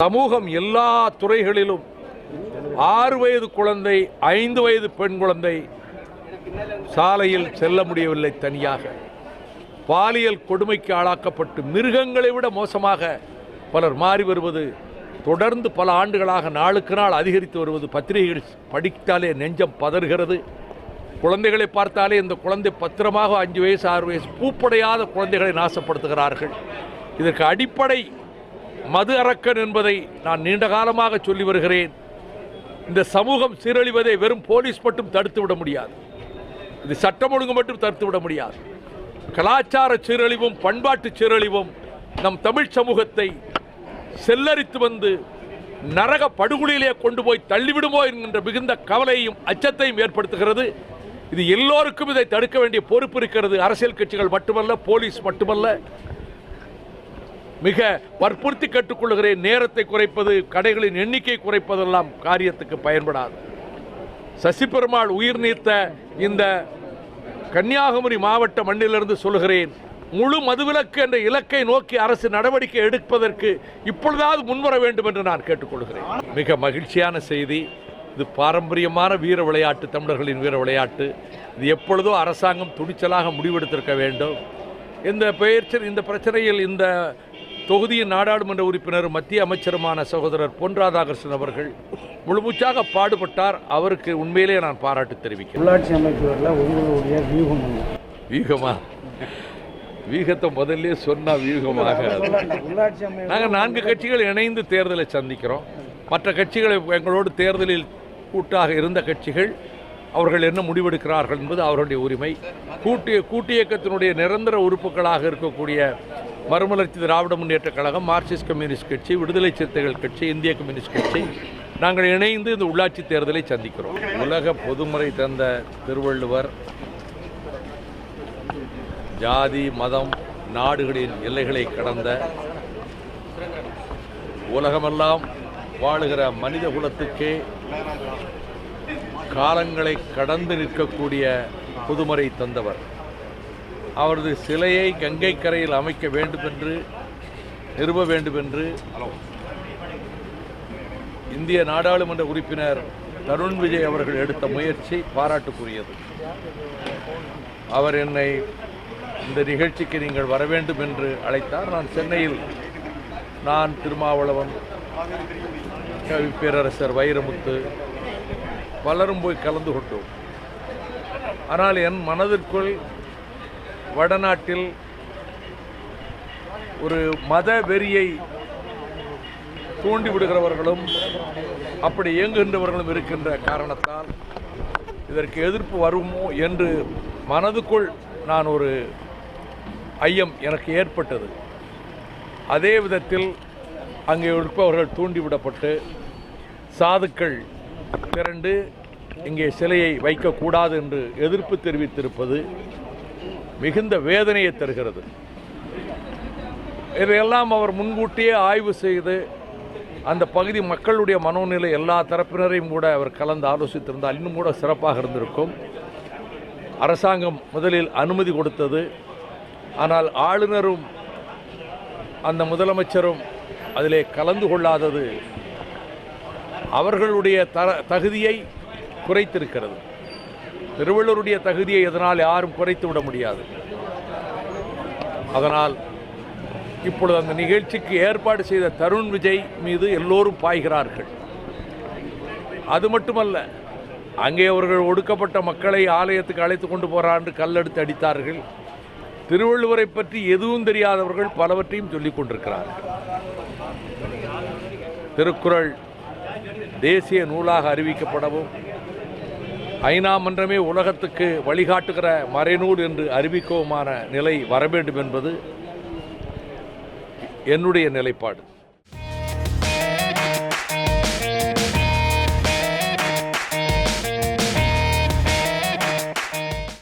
சமூகம் எல்லா துறைகளிலும் 6 வயது குழந்தை 5 வயது பெண் குழந்தை சாலையில் செல்ல முடியவில்லை. தனியாக பாலியல் கொடுமைக்கு ஆளாக்கப்பட்டு மிருகங்களை விட மோசமாக பலர் மாறி வருவது தொடர்ந்து பல ஆண்டுகளாக நாளுக்கு நாள் அதிகரித்து வருவது பத்திரிகைகள் படித்தாலே நெஞ்சம் பதறுகிறது. குழந்தைகளை பார்த்தாலே இந்த குழந்தை பத்திரமாக 5 வயசு 6 வயசு பூப்படையாத குழந்தைகளை நாசப்படுத்துகிறார்கள். இதற்கு அடிப்படை மது அரக்கன் என்பதை நான் நீண்ட காலமாக சொல்லி வருகிறேன். இந்த சமூகம் சீரழிவதை வெறும் போலீஸ் மட்டும் தடுத்து விட முடியாது. இது சட்டம் ஒழுங்கு மட்டும் தடுத்து விட முடியாது. கலாச்சார சீரழிவும் பண்பாட்டு சீரழிவும் நம் தமிழ் சமூகத்தை செல்லரித்து வந்து நரக படுகொலியிலே கொண்டு போய் தள்ளிவிடுமோ என்கின்ற மிகுந்த கவலையும் அச்சத்தையும் ஏற்படுத்துகிறது. இது எல்லோருக்கும் இதை தடுக்க வேண்டிய பொறுப்பு இருக்கிறது. அரசியல் கட்சிகள் மட்டுமல்ல, போலீஸ் மட்டுமல்ல. மிக வற்புறுத்தி கேட்டுக்கொள்கிறேன், நேரத்தை குறைப்பது, கடைகளின் எண்ணிக்கை குறைப்பதெல்லாம் காரியத்துக்கு பயன்படாது. சசி பெருமாள் உயிர் நீத்த இந்த கன்னியாகுமரி மாவட்ட மண்ணிலிருந்து சொல்கிறேன், முழு மதுவிலக்கு என்ற இலக்கை நோக்கி அரசு நடவடிக்கை எடுப்பதற்கு இப்பொழுதாவது முன்வர வேண்டும் என்று நான் கேட்டுக்கொள்கிறேன். மிக மகிழ்ச்சியான செய்தி. இது பாரம்பரியமான வீர விளையாட்டு, தமிழர்களின் வீர விளையாட்டு. இது எப்பொழுதோ அரசாங்கம் துணிச்சலாக முடிவெடுத்திருக்க வேண்டும். இந்த பிரச்சனையில் இந்த தொகுதியின் நாடாளுமன்ற உறுப்பினர் மத்திய அமைச்சருமான சகோதரர் பொன் ராதாகிருஷ்ணன் அவர்கள் முழுமூச்சாக பாடுபட்டார். அவருக்கு உண்மையிலேயே நான் பாராட்டு தெரிவிக்கிறேன். உள்ளாட்சி அமைப்புகளில் உங்களுடைய வியூகமா வியூகத்தை முதல்ல சொன்னா வியூகமாக நாங்கள் 4 கட்சிகள் இணைந்து தேர்தலை சந்திக்கிறோம். மற்ற கட்சிகளை எங்களோடு தேர்தலில் கூட்டாக இருந்த கட்சிகள் அவர்கள் என்ன முடிவெடுக்கிறார்கள் என்பது அவருடைய உரிமை. கூட்டு இயக்கத்தினுடைய நிரந்தர உறுப்புகளாக இருக்கக்கூடிய மறுமலர்ச்சி திராவிட முன்னேற்ற கழகம், மார்க்சிஸ்ட் கம்யூனிஸ்ட் கட்சி, விடுதலை சிறுத்தைகள் கட்சி, இந்திய கம்யூனிஸ்ட் கட்சி, நாங்கள் இணைந்து இந்த உள்ளாட்சி தேர்தலை சந்திக்கிறோம். உலக பொதுமுறை தந்த திருவள்ளுவர் ஜாதி மதம் நாடுகளின் எல்லைகளை கடந்த உலகமெல்லாம் வாழுகிற மனித குலத்துக்கே காலங்களை கடந்து நிற்கக்கூடிய பொதுமறை தந்தவர். அவரது சிலையை கங்கை கரையில் அமைக்க வேண்டும் என்று நிறுவ வேண்டும் என்று இந்திய நாடாளுமன்ற உறுப்பினர் தருண் விஜய் அவர்கள் எடுத்த முயற்சி பாராட்டுக்குரியது. அவர் என்னை இந்த நிகழ்ச்சிக்கு நீங்கள் வர வேண்டும் என்று அழைத்தார். நான் சென்னையில் திருமாவளவன், கவி பேரரசர் வைரமுத்து பலரும் போய் கலந்து கொண்டோம். ஆனால் என் மனதிற்குள் வடநாட்டில் ஒரு மத வெறியை தூண்டிவிடுகிறவர்களும் அப்படி இயங்குகின்றவர்களும் இருக்கின்ற காரணத்தால் இதற்கு எதிர்ப்பு வருமோ என்று மனதுக்குள் நான் ஒரு ஐயம் எனக்கு ஏற்பட்டது. அதே விதத்தில் அங்கே இருப்பவர்கள் தூண்டிவிடப்பட்டு சாதுக்கள் திரண்டு இங்கே சிலையை வைக்கக்கூடாது என்று எதிர்ப்பு தெரிவித்திருப்பது மிகுந்த வேதனையை தருகிறது. இதையெல்லாம் அவர் முன்கூட்டியே ஆய்வு செய்து அந்த பகுதி மக்களுடைய மனோநிலை எல்லா தரப்பினரையும் கூட அவர் கலந்து ஆலோசித்திருந்தால் இன்னும் கூட சிறப்பாக இருந்திருக்கும். அரசாங்கம் முதலில் அனுமதி கொடுத்தது. ஆனால் ஆளுநரும் அந்த முதலமைச்சரும் அதிலே கலந்து கொள்ளாதது அவர்களுடைய தகுதியை குறைத்திருக்கிறது. திருவள்ளுவருடைய தகுதியை இதனால் யாரும் குறைத்து விட முடியாது. அதனால் இப்பொழுது அந்த நிகழ்ச்சிக்கு ஏற்பாடு செய்த தருண் விஜய் மீது எல்லோரும் பாய்கிறார்கள். அது மட்டுமல்ல, அங்கே அவர்கள் ஒடுக்கப்பட்ட மக்களை ஆலயத்துக்கு அழைத்து கொண்டு போறாண்டு கல்லெடுத்து அடித்தார்கள். திருவள்ளுவரை பற்றி எதுவும் தெரியாதவர்கள் பலவற்றையும் சொல்லிக் கொண்டிருக்கிறார்கள். திருக்குறள் தேசிய நூலாக அறிவிக்கப்படவும் ஐநா மன்றமே உலகத்துக்கு வழிகாட்டுகிற மறைநூல் என்று அறிவிக்கவுமான நிலை வர வேண்டும் என்பது என்னுடைய நிலைப்பாடு.